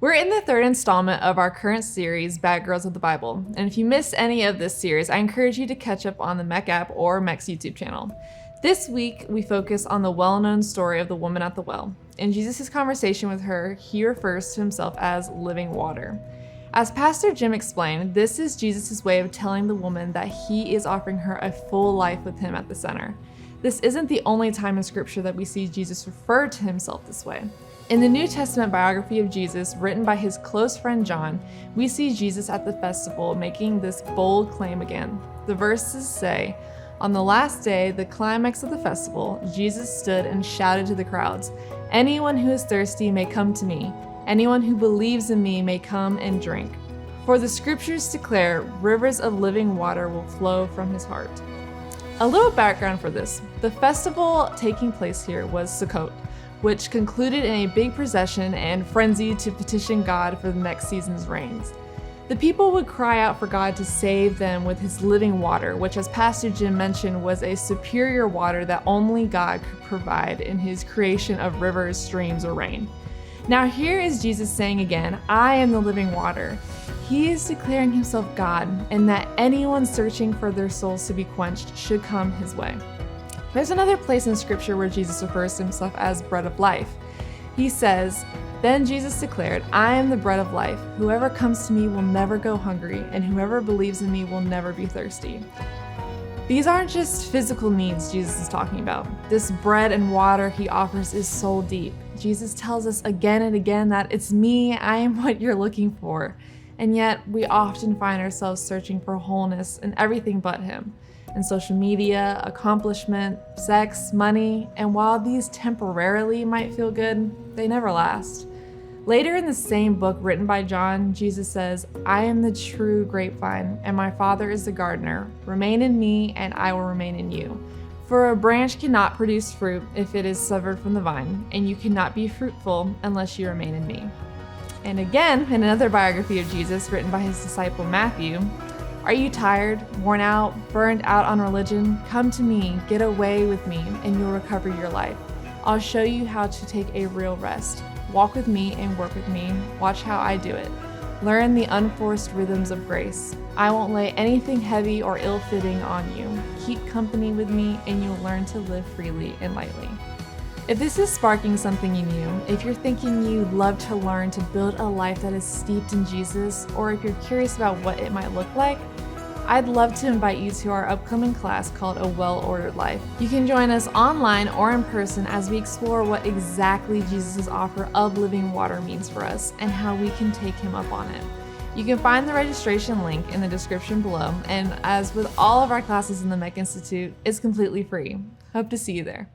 We're in the third installment of our current series, Bad Girls of the Bible. And if you missed any of this series, I encourage you to catch up on the Meck App or Meck's YouTube channel. This week, we focus on the well-known story of the woman at the well. In Jesus' conversation with her, he refers to himself as living water. As Pastor Jim explained, this is Jesus' way of telling the woman that he is offering her a full life with him at the center. This isn't the only time in Scripture that we see Jesus refer to himself this way. In the New Testament biography of Jesus, written by his close friend John, we see Jesus at the festival making this bold claim again. The verses say, "On the last day, the climax of the festival, Jesus stood and shouted to the crowds, 'Anyone who is thirsty may come to me. Anyone who believes in me may come and drink. For the scriptures declare rivers of living water will flow from his heart.'" A little background for this. The festival taking place here was Sukkot, which concluded in a big procession and frenzy to petition God for the next season's rains. The people would cry out for God to save them with his living water, which, as Pastor Jim mentioned, was a superior water that only God could provide in his creation of rivers, streams, or rain. Now here is Jesus saying again, "I am the living water." He is declaring himself God, and that anyone searching for their souls to be quenched should come his way. There's another place in Scripture where Jesus refers to himself as bread of life. He says, "Then Jesus declared, 'I am the bread of life. Whoever comes to me will never go hungry, and whoever believes in me will never be thirsty.'" These aren't just physical needs Jesus is talking about. This bread and water he offers is soul deep. Jesus tells us again and again that it's me, I am what you're looking for. And yet we often find ourselves searching for wholeness in everything but him. In social media, accomplishment, sex, money, and while these temporarily might feel good, they never last. Later in the same book written by John, Jesus says, "I am the true grapevine, and my Father is the gardener. Remain in me, and I will remain in you. For a branch cannot produce fruit if it is severed from the vine, and you cannot be fruitful unless you remain in me." And again, in another biography of Jesus written by his disciple Matthew, "Are you tired, worn out, burned out on religion? Come to me, get away with me, and you'll recover your life. I'll show you how to take a real rest. Walk with me and work with me. Watch how I do it. Learn the unforced rhythms of grace. I won't lay anything heavy or ill-fitting on you. Keep company with me, and you'll learn to live freely and lightly." If this is sparking something in you, if you're thinking you'd love to learn to build a life that is steeped in Jesus, or if you're curious about what it might look like, I'd love to invite you to our upcoming class called A Well-Ordered Life. You can join us online or in person as we explore what exactly Jesus' offer of living water means for us and how we can take him up on it. You can find the registration link in the description below, and as with all of our classes in the Meck Institute, it's completely free. Hope to see you there.